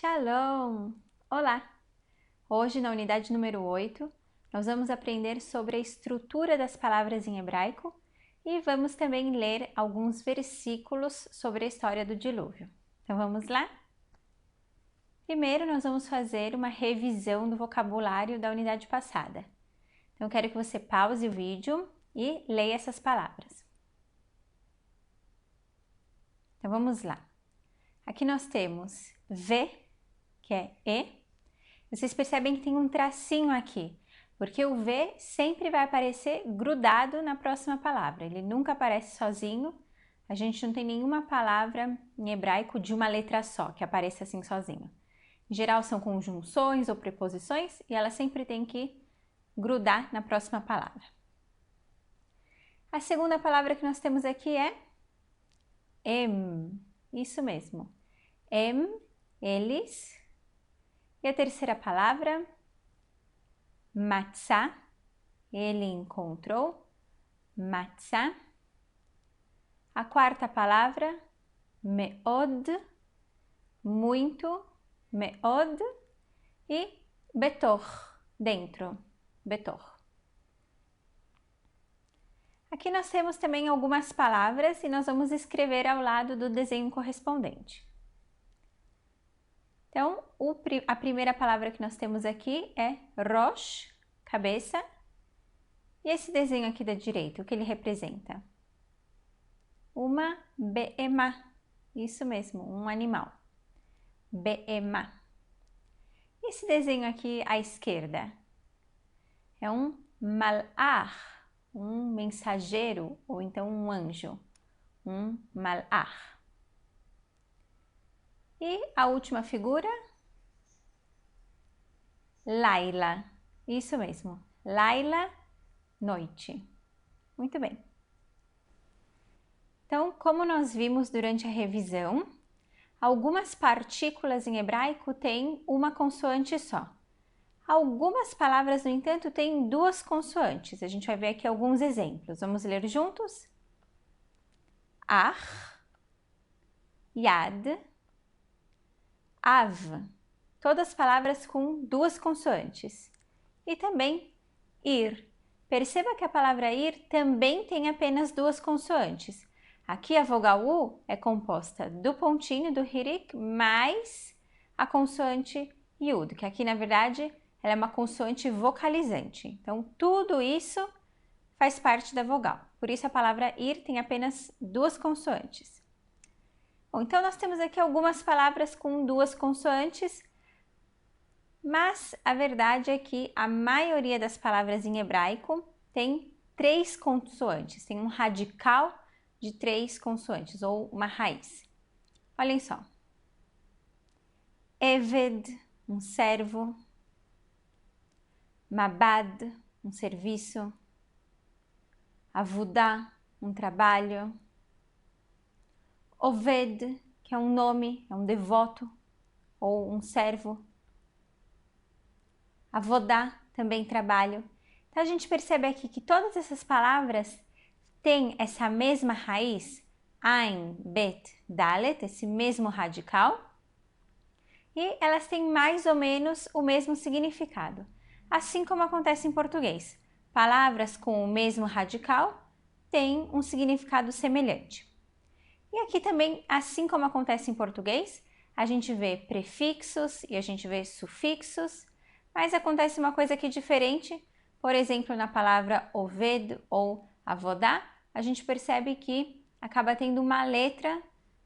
Shalom! Olá! Hoje, na unidade número 8, nós vamos aprender sobre a estrutura das palavras em hebraico e vamos também ler alguns versículos sobre a história do dilúvio. Então vamos lá? Primeiro, nós vamos fazer uma revisão do vocabulário da unidade passada. Então eu quero que você pause o vídeo e leia essas palavras. Então vamos lá. Aqui nós temos V, que é E. Vocês percebem que tem um tracinho aqui, porque o V sempre vai aparecer grudado na próxima palavra. Ele nunca aparece sozinho. A gente não tem nenhuma palavra em hebraico de uma letra só, que apareça assim sozinho. Em geral são conjunções ou preposições e ela sempre tem que grudar na próxima palavra. A segunda palavra que nós temos aqui é em. Isso mesmo. Em, eles. E a terceira palavra, matzah, ele encontrou, matzah. A quarta palavra, meod, muito, meod. E betor, dentro, betor. Aqui nós temos também algumas palavras e nós vamos escrever ao lado do desenho correspondente. Então, a primeira palavra que nós temos aqui é rosh, cabeça. E esse desenho aqui da direita, o que ele representa? Uma be'emá, isso mesmo, um animal. Be'emá. E esse desenho aqui à esquerda? É um mal'ach, um mensageiro ou então um anjo. Um mal'ach. E a última figura? Laila, isso mesmo, Laila, noite. Muito bem. Então, como nós vimos durante a revisão, algumas partículas em hebraico têm uma consoante só. Algumas palavras, no entanto, têm duas consoantes. A gente vai ver aqui alguns exemplos. Vamos ler juntos? Ach, Yad, Av. Todas palavras com duas consoantes. E também ir. Perceba que a palavra ir também tem apenas duas consoantes. Aqui a vogal U é composta do pontinho do hirik mais a consoante Yud, que aqui na verdade ela é uma consoante vocalizante. Então tudo isso faz parte da vogal. Por isso a palavra ir tem apenas duas consoantes. Bom, então nós temos aqui algumas palavras com duas consoantes, mas a verdade é que a maioria das palavras em hebraico tem três consoantes, tem um radical de três consoantes, ou uma raiz. Olhem só. Eved, um servo. Mabad, um serviço. Avudah, um trabalho. Oved, que é um nome, é um devoto, ou um servo. Avodá, também trabalho. Então a gente percebe aqui que todas essas palavras têm essa mesma raiz, Ain, Bet, Dalet, esse mesmo radical, e elas têm mais ou menos o mesmo significado, assim como acontece em português. Palavras com o mesmo radical têm um significado semelhante. E aqui também, assim como acontece em português, a gente vê prefixos e a gente vê sufixos, mas acontece uma coisa aqui diferente. Por exemplo, na palavra oved ou avodá, a gente percebe que acaba tendo uma letra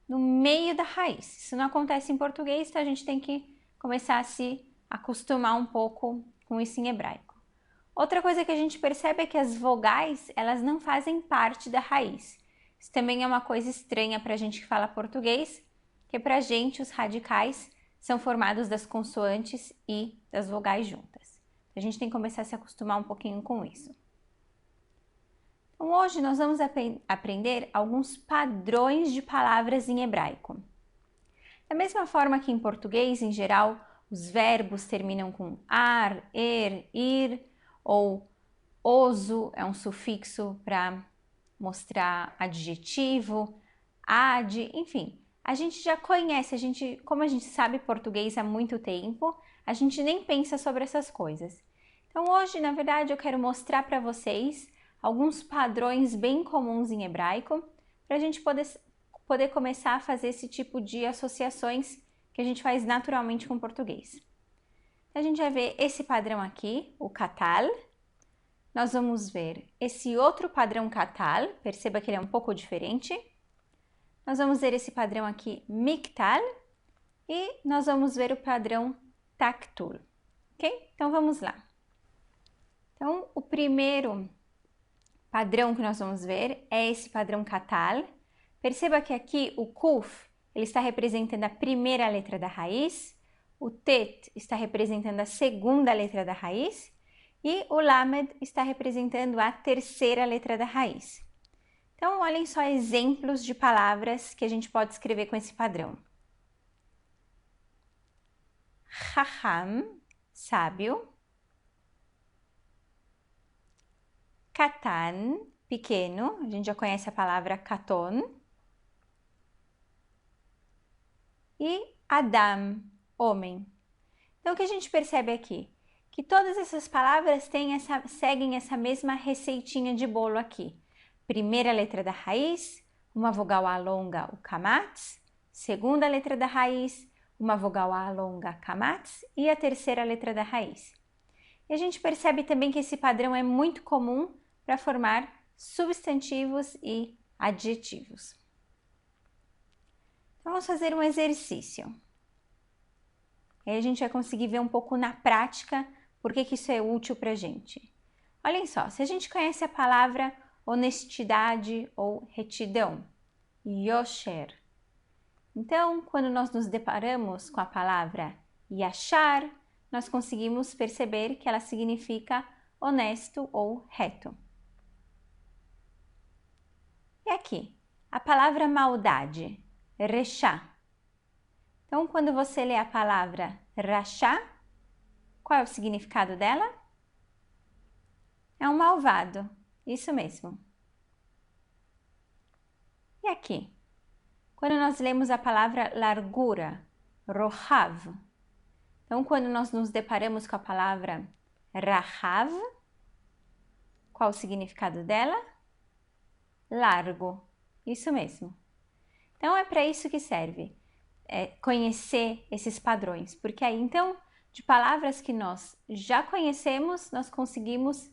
no meio da raiz. Isso não acontece em português, então a gente tem que começar a se acostumar um pouco com isso em hebraico. Outra coisa que a gente percebe é que as vogais, elas não fazem parte da raiz. Isso também é uma coisa estranha para a gente que fala português, que para a gente os radicais são formados das consoantes e das vogais juntas. A gente tem que começar a se acostumar um pouquinho com isso. Então, hoje nós vamos aprender alguns padrões de palavras em hebraico. Da mesma forma que em português, em geral, os verbos terminam com ar, ir, ou oso é um sufixo para mostrar adjetivo, ad, enfim. a gente já conhece, como a gente sabe português há muito tempo, a gente nem pensa sobre essas coisas. Então hoje, na verdade, eu quero mostrar para vocês alguns padrões bem comuns em hebraico, para a gente poder começar a fazer esse tipo de associações que a gente faz naturalmente com o português. A gente vai ver esse padrão aqui, o katal. Nós vamos ver esse outro padrão katal, perceba que ele é um pouco diferente. Nós vamos ver esse padrão aqui, miktal, e nós vamos ver o padrão taktul, ok? Então vamos lá. Então, o primeiro padrão que nós vamos ver é esse padrão katal. Perceba que aqui o kuf, ele está representando a primeira letra da raiz, o tet está representando a segunda letra da raiz e o lamed está representando a terceira letra da raiz. Então, olhem só exemplos de palavras que a gente pode escrever com esse padrão. Chacham, sábio. Katan, pequeno. A gente já conhece a palavra katon. E Adam, homem. Então, o que a gente percebe aqui? Que todas essas palavras seguem essa mesma receitinha de bolo aqui. Primeira letra da raiz, uma vogal A longa, o kamatz. Segunda letra da raiz, uma vogal A longa, kamatz. E a terceira letra da raiz. E a gente percebe também que esse padrão é muito comum para formar substantivos e adjetivos. Então, vamos fazer um exercício. Aí a gente vai conseguir ver um pouco na prática por que isso é útil para a gente. Olhem só, se a gente conhece a palavra honestidade ou retidão, yosher. Então, quando nós nos deparamos com a palavra yashar, nós conseguimos perceber que ela significa honesto ou reto. E aqui, a palavra maldade, rechá. Então, quando você lê a palavra rachá, qual é o significado dela? É um malvado, isso mesmo. E aqui, quando nós lemos a palavra largura, rohav. Então, quando nós nos deparamos com a palavra rahav, qual o significado dela? Largo, isso mesmo. Então, é para isso que serve, conhecer esses padrões, porque aí, então, de palavras que nós já conhecemos, nós conseguimos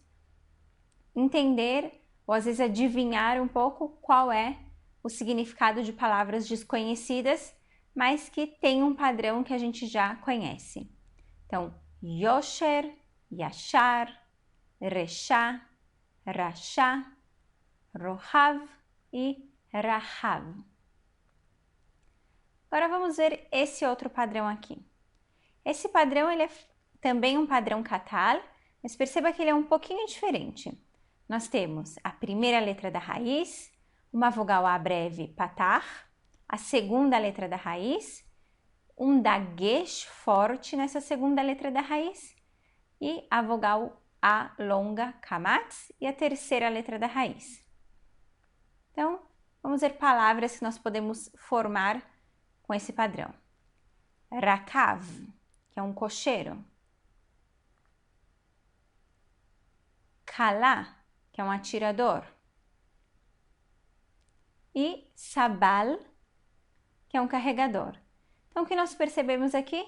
entender, ou às vezes adivinhar um pouco qual é o significado de palavras desconhecidas, mas que tem um padrão que a gente já conhece. Então, yosher, yashar, rechá, rachá, rohav e rahav. Agora vamos ver esse outro padrão aqui. Esse padrão ele é também um padrão katal, mas perceba que ele é um pouquinho diferente. Nós temos a primeira letra da raiz, uma vogal A breve patar, a segunda letra da raiz, um dagesh forte nessa segunda letra da raiz e a vogal A longa kamatz e a terceira letra da raiz. Então, vamos ver palavras que nós podemos formar com esse padrão. Rakav, que é um cocheiro. Kalá, que é um atirador. E sabal, que é um carregador. Então, o que nós percebemos aqui?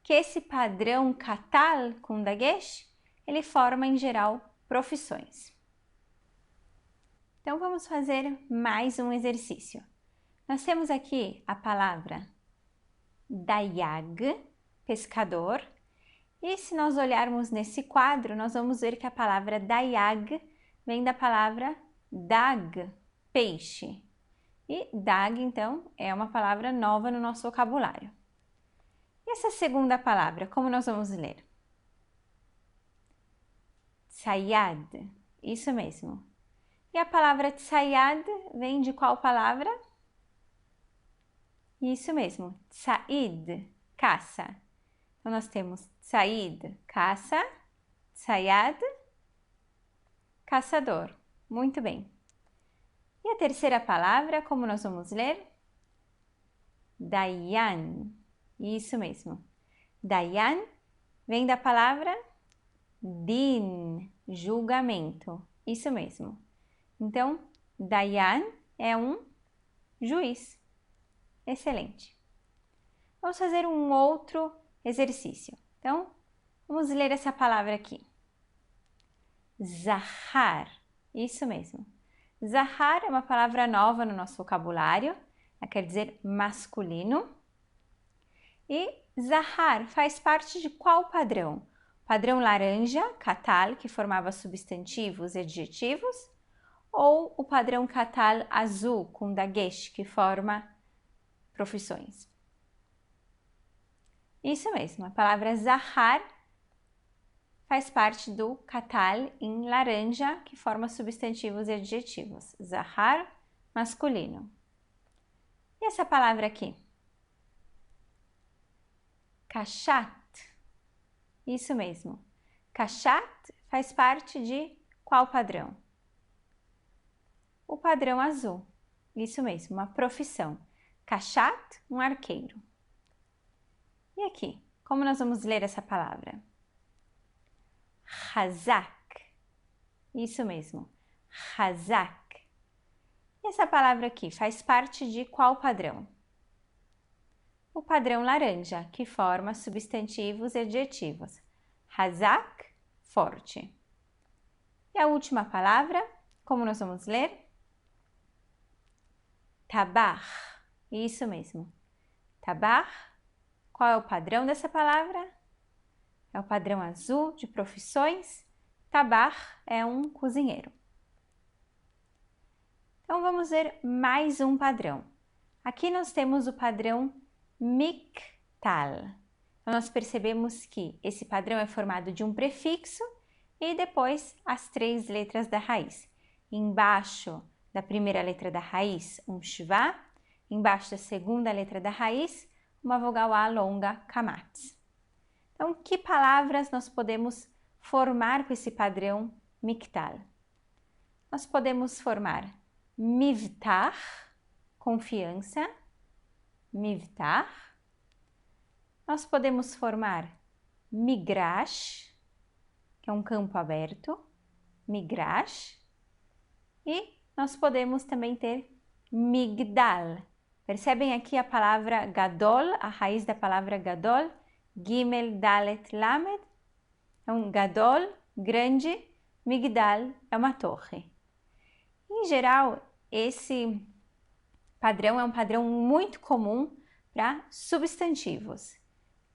Que esse padrão katal com dagesh, ele forma em geral profissões. Então, vamos fazer mais um exercício. Nós temos aqui a palavra dayag, pescador, e se nós olharmos nesse quadro, nós vamos ver que a palavra dayag vem da palavra dag, peixe. E dag, então, é uma palavra nova no nosso vocabulário. E essa segunda palavra, como nós vamos ler? Tsayad, isso mesmo. E a palavra tsayad vem de qual palavra? Isso mesmo, tsaid, caça. Então, nós temos tsaid, caça, tsayad, caçador. Muito bem. E a terceira palavra, como nós vamos ler? Dayan. Isso mesmo. Dayan vem da palavra din, julgamento. Isso mesmo. Então, Dayan é um juiz. Excelente. Vamos fazer um outro exercício. Então, vamos ler essa palavra aqui. Zahar. Isso mesmo. Zahar é uma palavra nova no nosso vocabulário. Ela quer dizer masculino. E Zahar faz parte de qual padrão? Padrão laranja, katal, que formava substantivos e adjetivos, ou o padrão katal azul, com dagesh, que forma profissões? Isso mesmo, a palavra Zahar faz parte do katal em laranja, que forma substantivos e adjetivos. Zahar, masculino. E essa palavra aqui? Kashat. Isso mesmo. Kashat faz parte de qual padrão? O padrão azul. Isso mesmo, uma profissão. Kashat, um arqueiro. E aqui, como nós vamos ler essa palavra? Hazak. Isso mesmo, Hazak. E essa palavra aqui faz parte de qual padrão? O padrão laranja, que forma substantivos e adjetivos. Hazak, forte. E a última palavra, como nós vamos ler? Tabar. Isso mesmo. Tabar. Qual é o padrão dessa palavra? É o padrão azul de profissões. Tabar é um cozinheiro. Então, vamos ver mais um padrão. Aqui nós temos o padrão Miktal. Então, nós percebemos que esse padrão é formado de um prefixo e depois as 3 letras da raiz. Embaixo da primeira letra da raiz, um shva. Embaixo da segunda letra da raiz, uma vogal A longa, kamatz. Então, que palavras nós podemos formar com esse padrão Miktal? Nós podemos formar mivtar, confiança, mivtar. Nós podemos formar migrash, que é um campo aberto, migrash. E nós podemos também ter migdal. Percebem aqui a palavra gadol, a raiz da palavra gadol, gimel, dalet, lamed. Então, gadol, grande, migdal é uma torre. Em geral, esse padrão é um padrão muito comum para substantivos.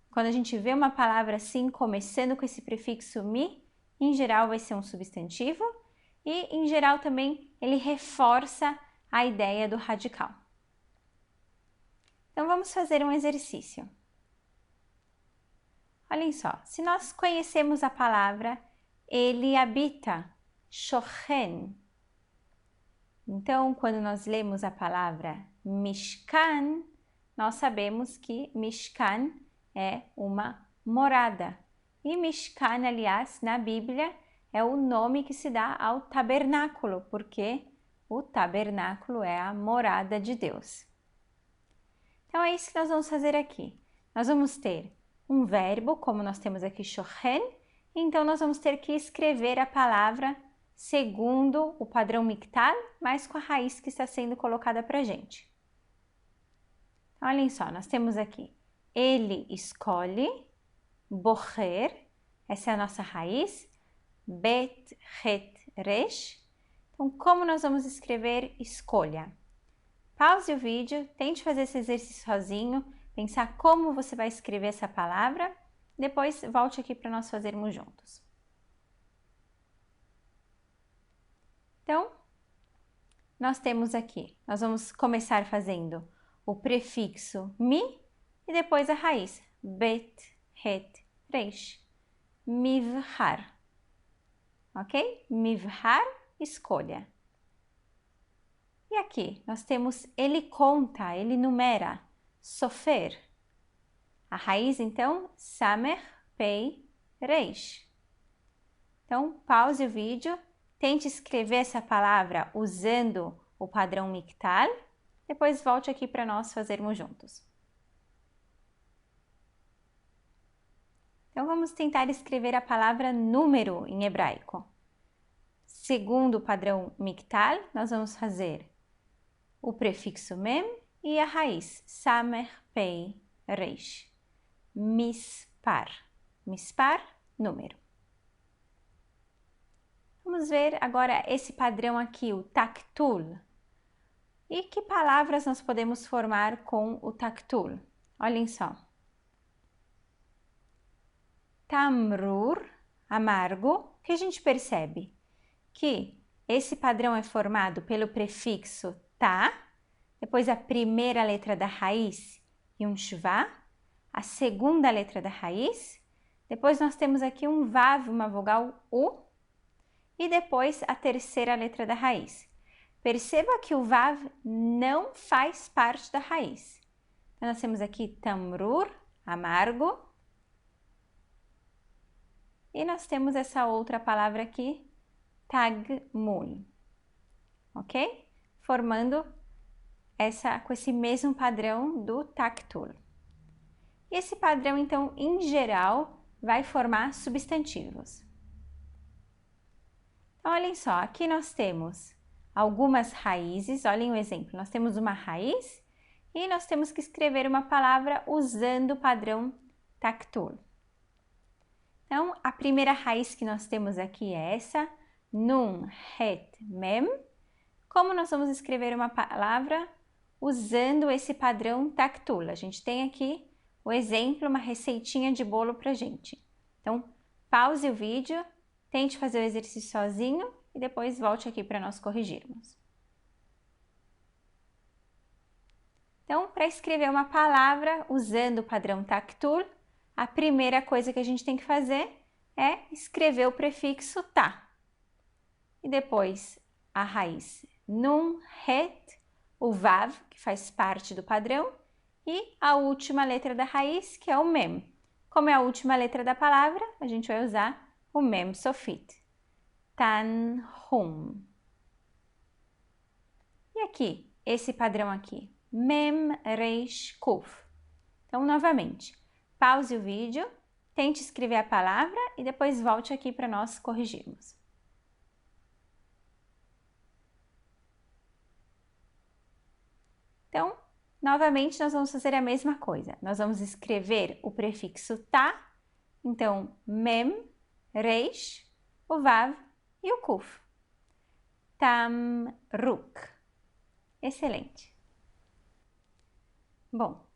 Quando a gente vê uma palavra assim, começando com esse prefixo mi, em geral vai ser um substantivo e, em geral, também ele reforça a ideia do radical. Então, vamos fazer um exercício. Olhem só, se nós conhecemos a palavra ele habita, shochen. Então, quando nós lemos a palavra Mishkan, nós sabemos que Mishkan é uma morada. E Mishkan, aliás, na Bíblia, é o nome que se dá ao tabernáculo, porque o tabernáculo é a morada de Deus. Então, é isso que nós vamos fazer aqui. Nós vamos ter um verbo, como nós temos aqui shochen, então nós vamos ter que escrever a palavra segundo o padrão Miktal, mas com a raiz que está sendo colocada para a gente. Olhem só, nós temos aqui, ele escolhe, bocher, essa é a nossa raiz, bet, het, resh. Então, como nós vamos escrever escolha? Pause o vídeo, tente fazer esse exercício sozinho, pensar como você vai escrever essa palavra, depois volte aqui para nós fazermos juntos. Então, nós temos aqui, nós vamos começar fazendo o prefixo mi e depois a raiz, bet, het, resh, mivhar, ok? Mivhar, escolha. E aqui, nós temos ele conta, ele numera, sofer. A raiz, então, samer, pei, reish. Então, pause o vídeo. Tente escrever essa palavra usando o padrão Miktal, depois volte aqui para nós fazermos juntos. Então, vamos tentar escrever a palavra número em hebraico. Segundo o padrão Miktal, nós vamos fazer o prefixo mem e a raiz samer, pei, reish. Mispar. Mispar, número. Vamos ver agora esse padrão aqui, o taktul. E que palavras nós podemos formar com o taktul? Olhem só. Tamrur, amargo, que a gente percebe que esse padrão é formado pelo prefixo ta, depois a primeira letra da raiz e um shvá, a segunda letra da raiz, depois nós temos aqui um vav, uma vogal u, e depois a terceira letra da raiz. Perceba que o vav não faz parte da raiz. Então, nós temos aqui tamrur, amargo, e nós temos essa outra palavra aqui, tagmul, ok? Formando com esse mesmo padrão do taktul. E esse padrão, então, em geral, vai formar substantivos. Então, olhem só, aqui nós temos algumas raízes, olhem o exemplo, nós temos uma raiz e nós temos que escrever uma palavra usando o padrão taktul. Então, a primeira raiz que nós temos aqui é essa, nun, het, mem. Como nós vamos escrever uma palavra usando esse padrão taktul? A gente tem aqui o exemplo, uma receitinha de bolo pra gente. Então, pause o vídeo, tente fazer o exercício sozinho e depois volte aqui para nós corrigirmos. Então, para escrever uma palavra usando o padrão taktul, a primeira coisa que a gente tem que fazer é escrever o prefixo ta. E depois a raiz nun, het, o vav, que faz parte do padrão, e a última letra da raiz, que é o mem. Como é a última letra da palavra, a gente vai usar o mem sofit. Tanhum. E aqui, esse padrão aqui, mem, reish, kuf. Então, novamente, pause o vídeo, tente escrever a palavra e depois volte aqui para nós corrigirmos. Então, novamente, nós vamos fazer a mesma coisa. Nós vamos escrever o prefixo ta, então, mem, reish, o vav e o kuf. Tamruk. Excelente. Bom,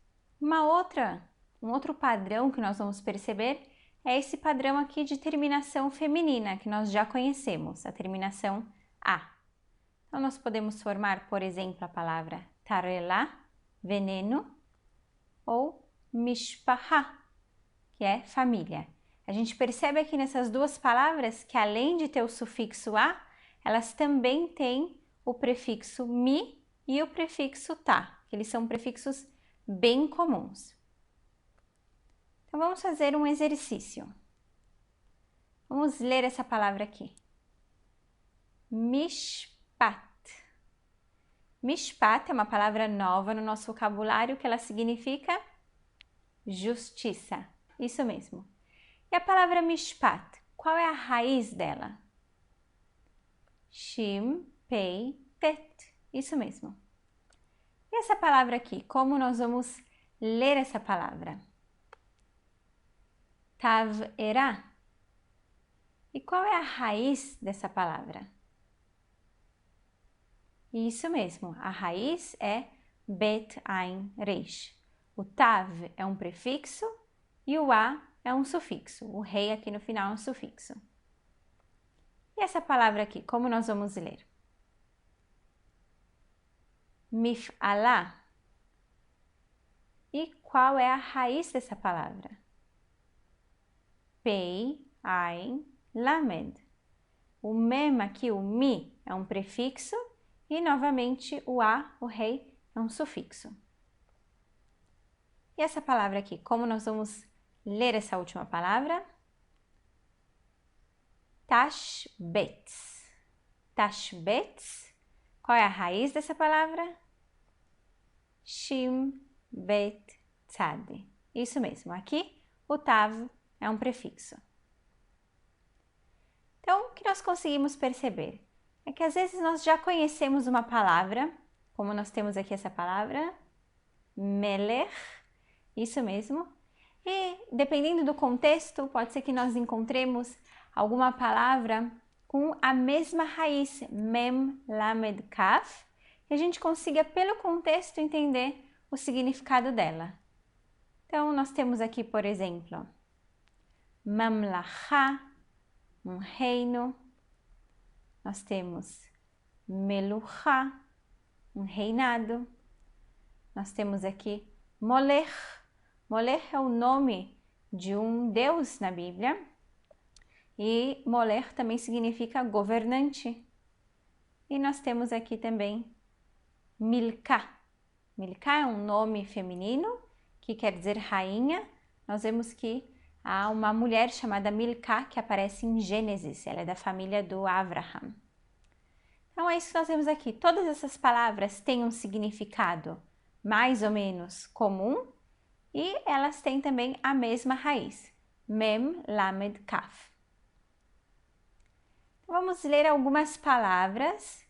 um outro padrão que nós vamos perceber é esse padrão aqui de terminação feminina, que nós já conhecemos, a terminação a. Então, nós podemos formar, por exemplo, a palavra tarelá, veneno, ou mishpahá, que é família. A gente percebe aqui nessas duas palavras que, além de ter o sufixo a, elas também têm o prefixo mi e o prefixo ta, que eles são prefixos bem comuns. Então, vamos fazer um exercício. Vamos ler essa palavra aqui. Mishpat. Mishpat é uma palavra nova no nosso vocabulário, que ela significa justiça. Isso mesmo. E a palavra mishpat, qual é a raiz dela? Shim, pei, tet. Isso mesmo. E essa palavra aqui, como nós vamos ler essa palavra? Tav-erá. E qual é a raiz dessa palavra? Isso mesmo, a raiz é bet, ain, reish. O tav é um prefixo e o a é um sufixo. O rei aqui no final é um sufixo. E essa palavra aqui, como nós vamos ler? Mif'alá. E qual é a raiz dessa palavra? Pei, ain, lamed. O mem aqui, o mi, é um prefixo e novamente o a, o rei, é um sufixo. E essa palavra aqui, como nós vamos ler essa última palavra? Tashbetz. Tashbetz. Qual é a raiz dessa palavra? Shim, bet, tzad. Isso mesmo, aqui o tav é um prefixo. Então, o que nós conseguimos perceber é que às vezes nós já conhecemos uma palavra, como nós temos aqui essa palavra, melech, isso mesmo. E dependendo do contexto, pode ser que nós encontremos alguma palavra com a mesma raiz, mem, lamed, kaf, e a gente consiga pelo contexto entender o significado dela. Então, nós temos aqui, por exemplo, mamlachá, um reino. Nós temos meluchá, um reinado. Nós temos aqui molech. Molech é o nome de um deus na Bíblia. E molech também significa governante. E nós temos aqui também milká. Milká é um nome feminino que quer dizer rainha. Nós vemos que há uma mulher chamada Milká que aparece em Gênesis. Ela é da família do Abraham. Então é isso que nós vemos aqui. Todas essas palavras têm um significado mais ou menos comum e elas têm também a mesma raiz. Mem, lamed, kaf. Então, vamos ler algumas palavras.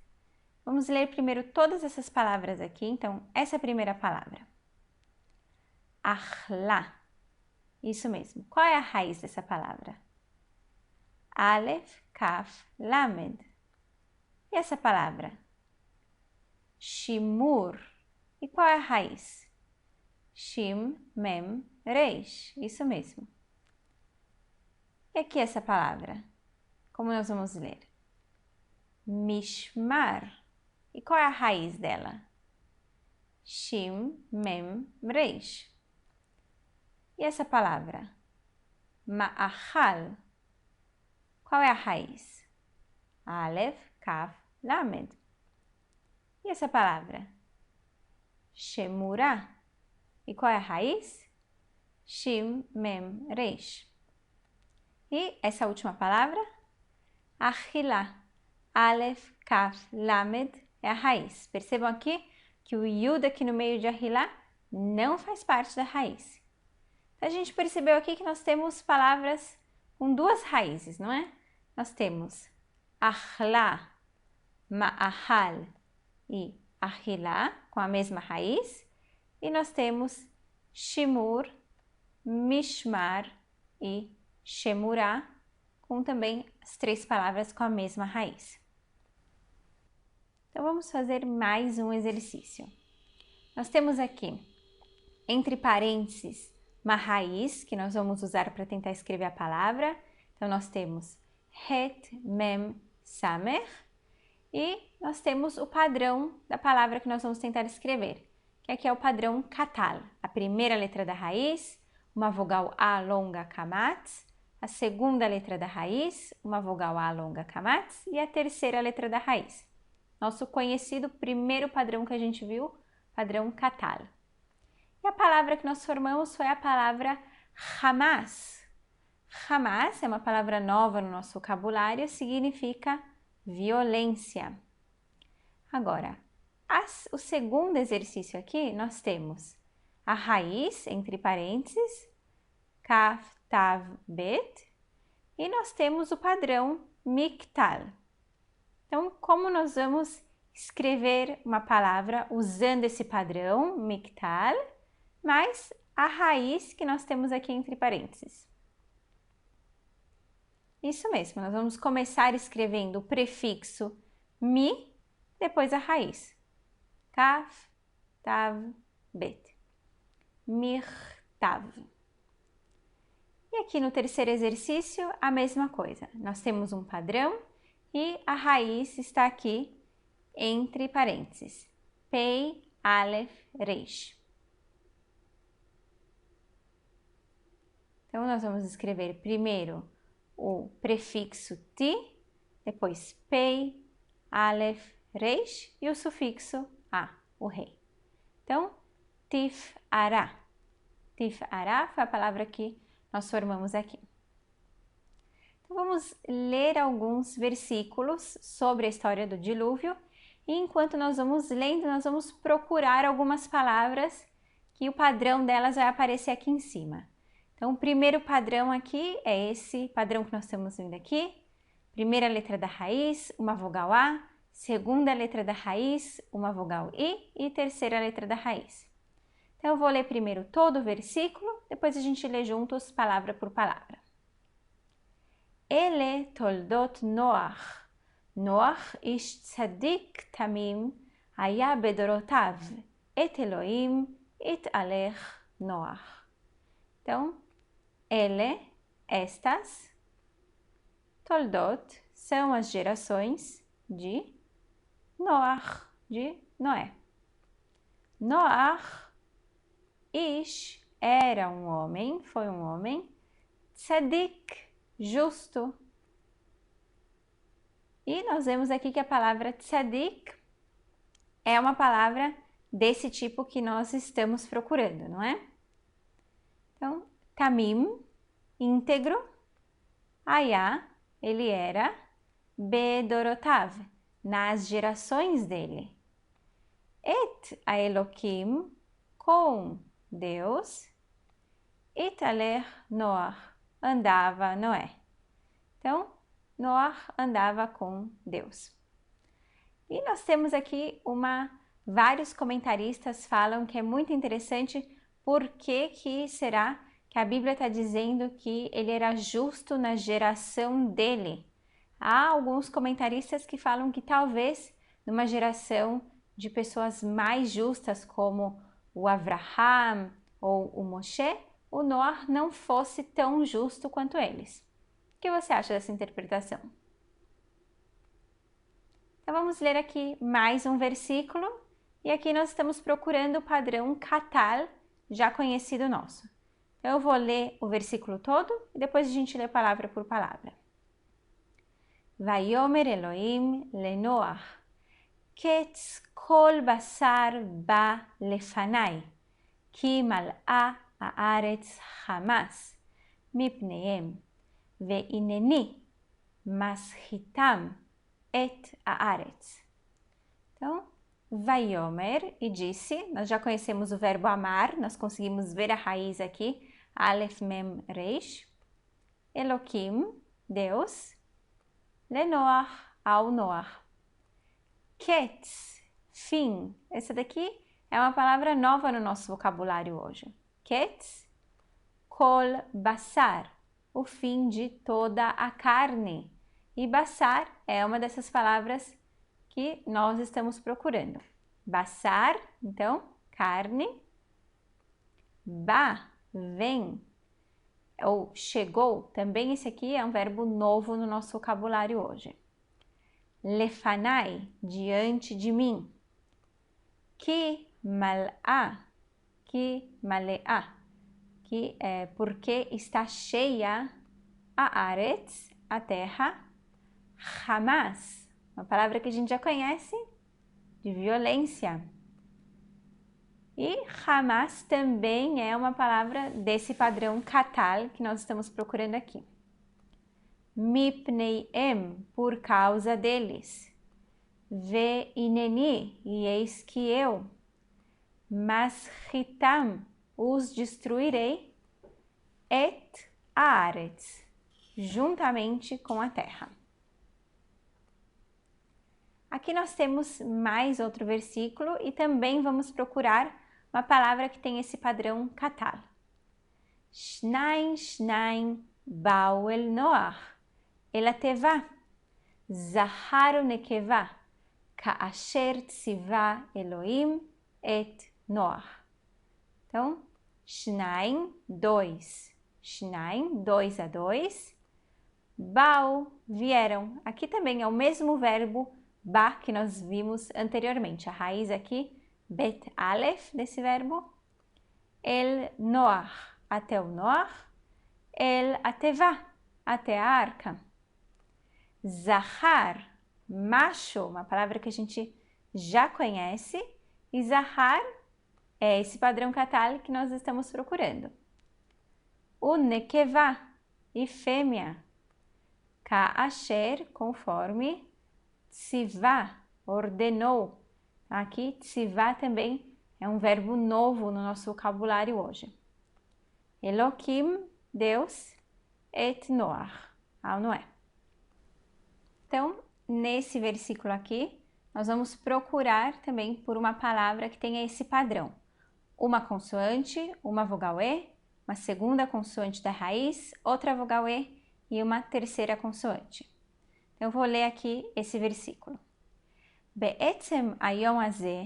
Vamos ler primeiro todas essas palavras aqui. Então, essa é a primeira palavra. Achlá. Isso mesmo. Qual é a raiz dessa palavra? Aleph, Kaf, Lamed. E essa palavra? Shimur. E qual é a raiz? Shim, Mem, Reish. Isso mesmo. E aqui essa palavra? Como nós vamos ler? Mishmar. E qual é a raiz dela? Shim, Mem, Reish. E essa palavra? Ma'achal. Qual é a raiz? Aleph, Kaf, Lamed. E essa palavra? Shemurá. E qual é a raiz? Shim, Mem, Reish. E essa última palavra? Achilá. Aleph, Kaf, Lamed é a raiz. Percebam aqui que o Yud aqui no meio de Achilá não faz parte da raiz. A gente percebeu aqui que nós temos palavras com duas raízes, não é? Nós temos Achlá, Ma'ahal e Achilá, com a mesma raiz. E nós temos Shimur, Mishmar e Shemurá, com também as três palavras com a mesma raiz. Então, vamos fazer mais um exercício. Nós temos aqui, entre parênteses, uma raiz que nós vamos usar para tentar escrever a palavra. Então, nós temos Het, Mem, Samer. E nós temos o padrão da palavra que nós vamos tentar escrever, que aqui é o padrão Katal. A primeira letra da raiz, uma vogal A longa, Kamatz. A segunda letra da raiz, uma vogal A longa, Kamatz. E a terceira letra da raiz. Nosso conhecido primeiro padrão que a gente viu, padrão Katal. E a palavra que nós formamos foi a palavra Hamas. Hamas é uma palavra nova no nosso vocabulário, significa violência. Agora, o segundo exercício aqui, nós temos a raiz, entre parênteses, Kaf, Tav, Bet, e nós temos o padrão Miktal. Então, como nós vamos escrever uma palavra usando esse padrão, Miktal, mais a raiz que nós temos aqui entre parênteses? Isso mesmo, nós vamos começar escrevendo o prefixo mi, depois a raiz. Kaf, Tav, Bet. Mirtav. E aqui no terceiro exercício, a mesma coisa. Nós temos um padrão e a raiz está aqui entre parênteses. Pei, Aleph, Reish. Então, nós vamos escrever primeiro o prefixo ti, depois pei, Aleph, Reish e o sufixo a, o rei. Então, tif-ará. Tif-ará foi a palavra que nós formamos aqui. Então, vamos ler alguns versículos sobre a história do dilúvio e enquanto nós vamos lendo, nós vamos procurar algumas palavras que o padrão delas vai aparecer aqui em cima. Então, o primeiro padrão aqui é esse padrão que nós estamos vendo aqui. Primeira letra da raiz, uma vogal A. Segunda letra da raiz, uma vogal I. E terceira letra da raiz. Então, eu vou ler primeiro todo o versículo, depois a gente lê juntos, palavra por palavra. Ele toldot Noach. Noach ish tzadik tamim, היה בדורותיו, את אלוהים התהלך נוח. Então, estas, toldot, são as gerações de Noach, de Noé. Noach, ish, era um homem, foi um homem, tzadik, justo. E nós vemos aqui que a palavra tzadik é uma palavra desse tipo que nós estamos procurando, não é? Então, tamim, íntegro, Aya, ele era, bedorotav, nas gerações dele. Et a Eloquim, com Deus, italer Noach, andava Noé. Então, Noach andava com Deus. E nós temos aqui vários comentaristas falam que é muito interessante por que será que a Bíblia está dizendo que ele era justo na geração dele. Há alguns comentaristas que falam que talvez numa geração de pessoas mais justas como o Avraham ou o Moshe, o Noah não fosse tão justo quanto eles. O que você acha dessa interpretação? Então vamos ler aqui mais um versículo e aqui nós estamos procurando o padrão katal, já conhecido nosso. Então eu vou ler o versículo todo e depois a gente lê palavra por palavra. Vayomer Elohim leNoach, ketz kol basar ba lefanai, ki mal'a haaretz chamas mipneihem, ve'ineni mashitam et haaretz. Então, Vayomer, e disse, nós já conhecemos o verbo amar, nós conseguimos ver a raiz aqui, Aleph Mem Reish, Eloquim, Deus, leNoach, ao Noach. Ketz, fim, essa daqui é uma palavra nova no nosso vocabulário hoje. Ketz, kol basar, o fim de toda a carne. E basar é uma dessas palavras que nós estamos procurando. Basar, então, carne. Ba, vem, ou chegou, também esse aqui é um verbo novo no nosso vocabulário hoje. Lefanai, diante de mim. Ki mal'a, que é porque está cheia a aretz, a terra, Hamas, uma palavra que a gente já conhece, de violência. E Hamas também é uma palavra desse padrão katal que nós estamos procurando aqui. Mipneihem, por causa deles. Ve'ineni, e eis que eu. Mashitam, os destruirei. Et haaretz, juntamente com a terra. Aqui nós temos mais outro versículo e também vamos procurar uma palavra que tem esse padrão katal. Shnaim shnaim ba'u el Noach, el ateva, zahar unekeva, ka'asher tziva Elohim et Noach. Então, shnaim, dois. Shnaim, 2 a 2. Ba'u, vieram. Aqui também é o mesmo verbo ba que nós vimos anteriormente. A raiz aqui, bet aleph desse verbo. El Noach, até o Noach. El ateva, até a arca. Zahar, macho, uma palavra que a gente já conhece. E zahar é esse padrão katal que nós estamos procurando. O nekeva, e fêmea. Ka'asher, conforme. Tzivá, ordenou. Aqui, tzivá também é um verbo novo no nosso vocabulário hoje. Eloquim, Deus, et Noach, ao Noé. Então, nesse versículo aqui, nós vamos procurar também por uma palavra que tenha esse padrão. Uma consoante, uma vogal E, uma segunda consoante da raiz, outra vogal E e uma terceira consoante. Então, eu vou ler aqui esse versículo. בעצם היום הזה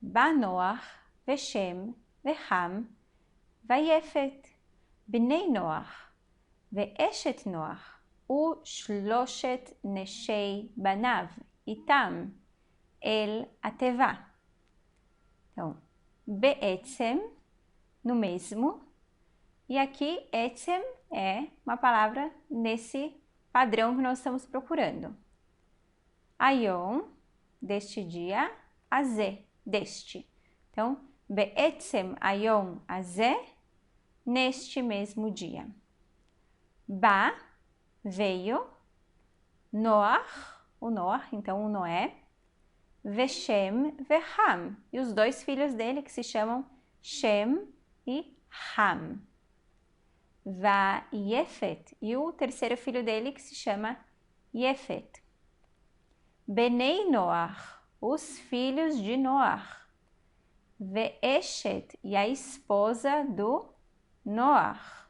בא נוח ושם וחם ויפת בני נוח ואשת נוח ושלושת נשי בניו איתם אל התיבה. Então, בעצם, no mesmo, e aqui etzem é uma palavra nesse padrão que nós estamos procurando. Ayom, deste dia, azé, deste. Então, be'etzem ayom azé, neste mesmo dia. Ba, veio, Noach, o Noach, então o Noé, Veshem, Veham, e os dois filhos dele que se chamam Shem e Ham. Va Yefet, e o terceiro filho dele que se chama Yefet. Benei Noach, os filhos de Noach. Ve'eshet, e a esposa do Noach.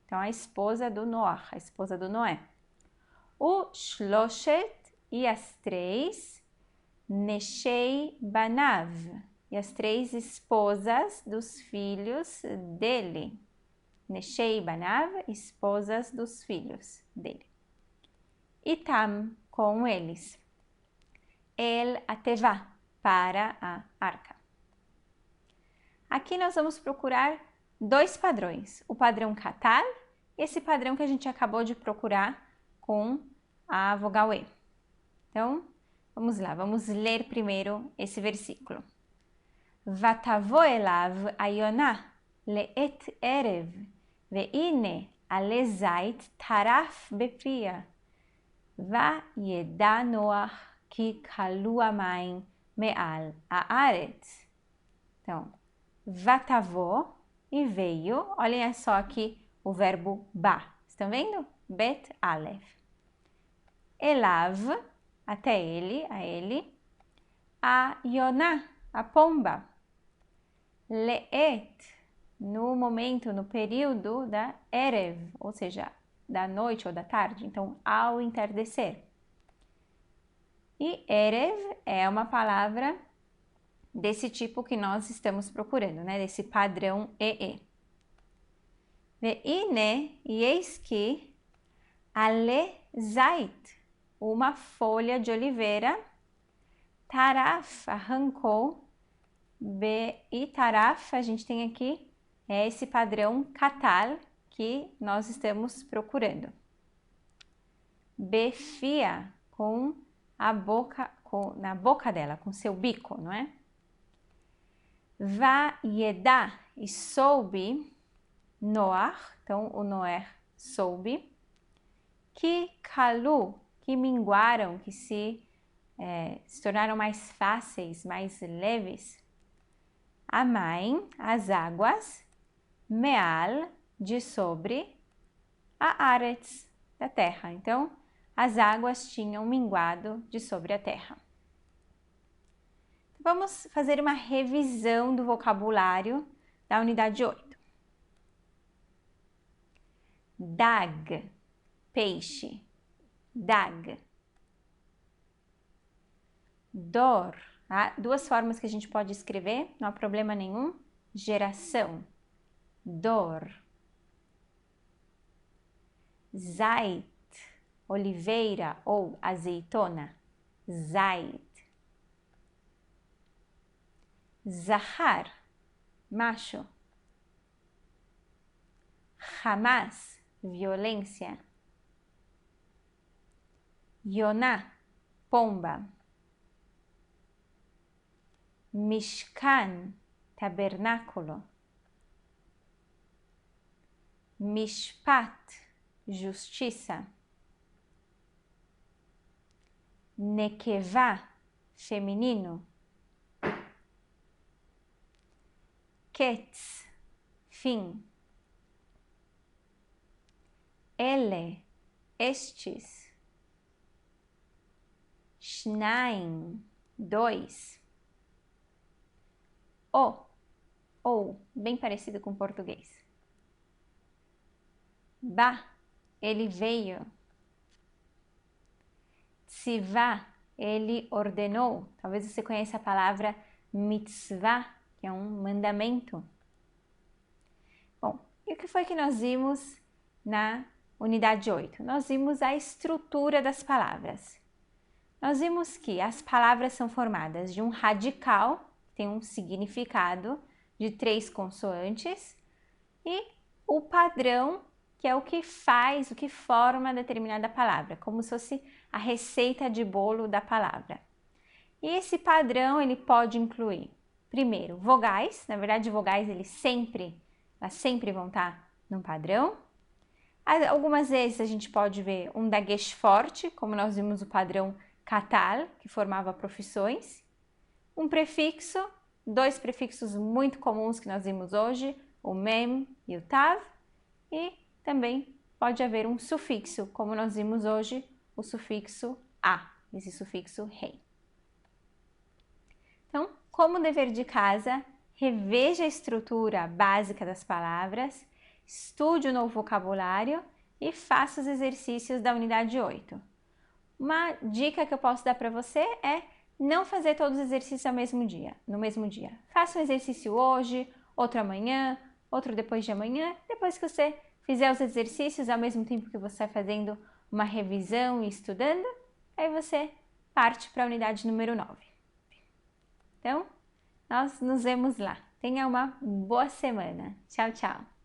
Então, a esposa do Noach, a esposa do Noé. O Shloshet, e as três, Neshei Banav, e as três esposas dos filhos dele. Neshei Banav, esposas dos filhos dele. Itam, com eles. El Atevá, para a arca. Aqui nós vamos procurar dois padrões, o padrão Katal e esse padrão que a gente acabou de procurar com a vogal E. Então, vamos lá, vamos ler primeiro esse versículo. Vatavo elav ayonah leet erev ve'ine ale zait taraf bepia vayeda Noach que kalu amayim me'al haaretz. Então, vatavô e veio. Olhem só aqui o verbo ba. Estão vendo? Bet alef. Elav, até ele, a ele. A Yoná, a pomba. Leet, no momento, no período da erev, ou seja, da noite ou da tarde. Então, ao entardecer. E erev é uma palavra desse tipo que nós estamos procurando, né? Desse padrão EE. Ve'ine, e eis que, ale zait, uma folha de oliveira, taraf, arrancou, e taraf, a gente tem aqui, é esse padrão katal que nós estamos procurando. Befia, com a boca, na boca dela, com seu bico, não é? Vayedá, e soube, Noach, então o Noé soube, que kalu, que minguaram, que se tornaram mais fáceis, mais leves, amaim, as águas, meal, de sobre, a aretz, da terra. Então, as águas tinham minguado de sobre a terra. Vamos fazer uma revisão do vocabulário da unidade 8. Dag, peixe. Dag. Dor. Há duas formas que a gente pode escrever, não há problema nenhum. Geração. Dor. Zait, oliveira ou azeitona. Zait. Zahar, macho. Hamas, violência. Yoná, pomba. Mishkan, tabernáculo. Mishpat, justiça. Nekevá, feminino. Ketz, fim. ele, estes. Shnaim, dois. O, ou, bem parecido com o português. Ba, ele veio. Tzivá, ele ordenou. Talvez você conheça a palavra mitzvah, que é um mandamento. Bom, e o que foi que nós vimos na unidade 8? Nós vimos a estrutura das palavras. Nós vimos que as palavras são formadas de um radical, que tem um significado de 3 consoantes, e o padrão, que é o que faz, o que forma determinada palavra, como se fosse a receita de bolo da palavra. E esse padrão, ele pode incluir, primeiro, vogais. Na verdade, vogais, elas sempre vão estar num padrão. Algumas vezes a gente pode ver um dagesh forte, como nós vimos o padrão katal, que formava profissões. Um prefixo, 2 prefixos muito comuns que nós vimos hoje, o mem e o tav. E também pode haver um sufixo, como nós vimos hoje, o sufixo a, esse sufixo rei. Então, como dever de casa, reveja a estrutura básica das palavras, estude o novo vocabulário e faça os exercícios da unidade 8. Uma dica que eu posso dar para você é não fazer todos os exercícios no mesmo dia. Faça um exercício hoje, outro amanhã, outro depois de amanhã. Depois que você fizer os exercícios ao mesmo tempo que você está fazendo uma revisão e estudando, aí você parte para a unidade número 9. Então, nós nos vemos lá. Tenha uma boa semana. Tchau, tchau!